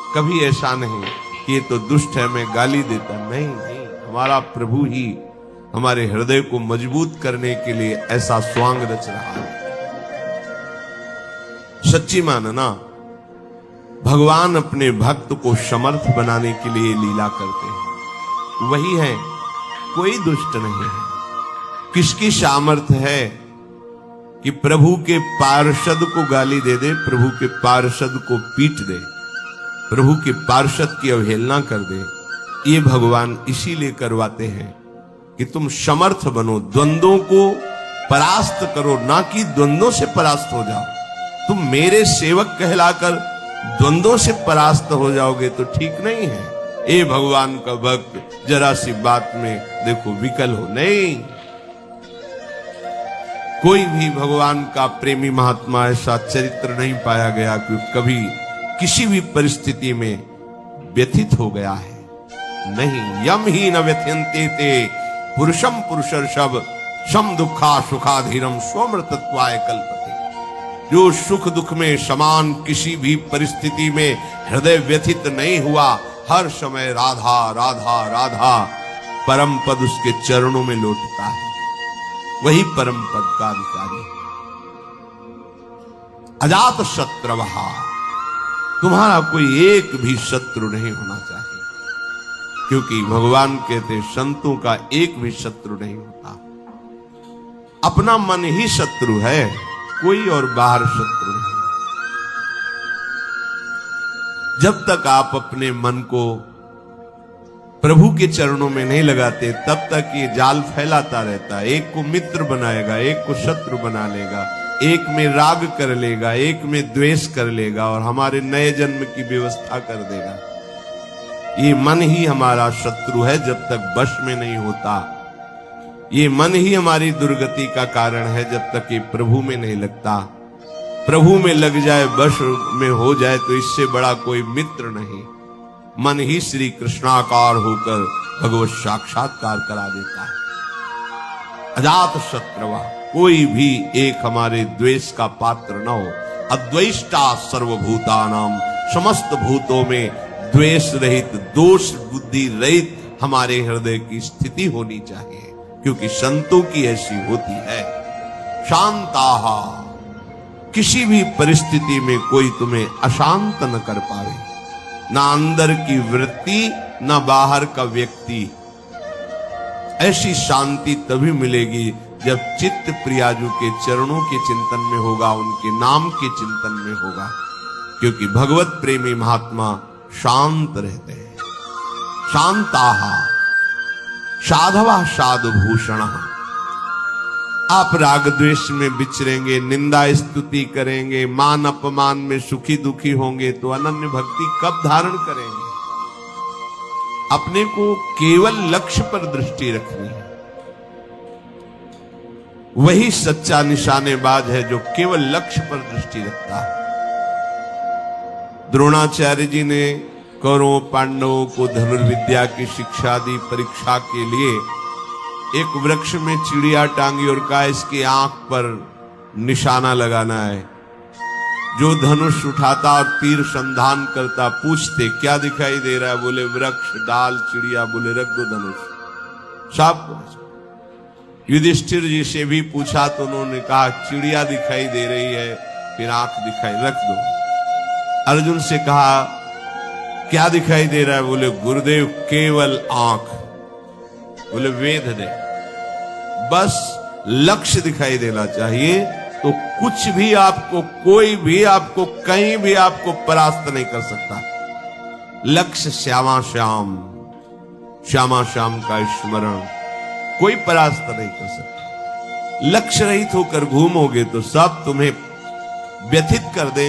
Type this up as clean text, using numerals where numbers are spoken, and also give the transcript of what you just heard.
कभी ऐसा नहीं कि ये तो दुष्ट है मैं गाली देता, नहीं नहीं, हमारा प्रभु ही हमारे हृदय को मजबूत करने के लिए ऐसा स्वांग रच रहा है। सच्ची मानना, भगवान अपने भक्त को समर्थ बनाने के लिए लीला करते हैं, वही है, कोई दुष्ट नहीं है। किसकी सामर्थ्य है कि प्रभु के पार्षद को गाली दे दे, प्रभु के पार्षद को पीट दे, प्रभु के पार्षद की अवहेलना कर दे? ये भगवान इसीलिए करवाते हैं कि तुम समर्थ बनो, द्वंद्वों को परास्त करो, ना कि द्वंद्वों से परास्त हो जाओ। तुम मेरे सेवक कहलाकर द्वंद्वों से परास्त हो जाओगे तो ठीक नहीं है। ए भगवान का भक्त, जरा सी बात में देखो विकल हो, नहीं। कोई भी भगवान का प्रेमी महात्मा ऐसा चरित्र नहीं पाया गया कि कभी किसी भी परिस्थिति में व्यथित हो गया है, नहीं। यम ही न व्यथ्यन्ते ते पुरुषम पुरुषर्षभ सम दुखा सुखाधीरम स्वमृतत्वाय कल्पते। जो सुख दुख में समान किसी भी परिस्थिति में हृदय व्यथित नहीं हुआ, हर समय राधा राधा राधा परम पद उसके चरणों में लौटता है, वही परम पद का अधिकारी। अजात शत्रवहा, तुम्हारा कोई एक भी शत्रु नहीं होना चाहिए, क्योंकि भगवान कहते संतों का एक भी शत्रु नहीं होता। अपना मन ही शत्रु है, कोई और बाहर शत्रु नहीं। जब तक आप अपने मन को प्रभु के चरणों में नहीं लगाते, तब तक ये जाल फैलाता रहता है। एक को मित्र बनाएगा, एक को शत्रु बना लेगा, एक में राग कर लेगा, एक में द्वेष कर लेगा और हमारे नए जन्म की व्यवस्था कर देगा। ये मन ही हमारा शत्रु है जब तक वश में नहीं होता। ये मन ही हमारी दुर्गति का कारण है जब तक ये प्रभु में नहीं लगता। प्रभु में लग जाए, वश में हो जाए तो इससे बड़ा कोई मित्र नहीं। मन ही श्री कृष्णाकार होकर भगवत साक्षात्कार करा देता है। अजात शत्रवा, कोई भी एक हमारे द्वेष का पात्र न हो। अद्वेष्टा सर्वभूतानाम, समस्त भूतों में द्वेष रहित, दोष बुद्धि रहित हमारे हृदय की स्थिति होनी चाहिए, क्योंकि संतों की ऐसी होती है। शांताहा, किसी भी परिस्थिति में कोई तुम्हें अशांत न कर पावे, ना अंदर की वृत्ति ना बाहर का व्यक्ति। ऐसी शांति तभी मिलेगी जब चित्त प्रियाजू के चरणों के चिंतन में होगा, उनके नाम के चिंतन में होगा, क्योंकि भगवत प्रेमी महात्मा शांत रहते हैं। शांताहा साधवा साधु भूषण। आप राग द्वेष में विचरेंगे, निंदा स्तुति करेंगे, मान अपमान में सुखी दुखी होंगे तो अनन्य भक्ति कब धारण करेंगे? अपने को केवल लक्ष्य पर दृष्टि रखनी है। वही सच्चा निशानेबाज है जो केवल लक्ष्य पर दृष्टि रखता है। द्रोणाचार्य जी ने कौरवों पांडवों को धनुर्विद्या की शिक्षा दी। परीक्षा के लिए एक वृक्ष में चिड़िया टांगी और कहा इसकी आंख पर निशाना लगाना है। जो धनुष उठाता और तीर संधान करता, पूछते क्या दिखाई दे रहा है? बोले वृक्ष, डाल, चिड़िया। बोले रख दो धनुष। सब युधिष्ठिर जी से भी पूछा तो उन्होंने कहा चिड़िया दिखाई दे रही है, फिर आंख दिखाई, रख दो। अर्जुन से कहा क्या दिखाई दे रहा है? बोले गुरुदेव केवल आंख। बोले वेद दे, बस लक्ष्य दिखाई देना चाहिए तो कुछ भी आपको, कोई भी आपको, कहीं भी आपको परास्त नहीं कर सकता। लक्ष्य श्यामा श्याम, श्यामा श्याम का स्मरण, कोई परास्त नहीं कर सकता। लक्ष्य रहित होकर घूमोगे तो सब तुम्हें व्यथित कर दे।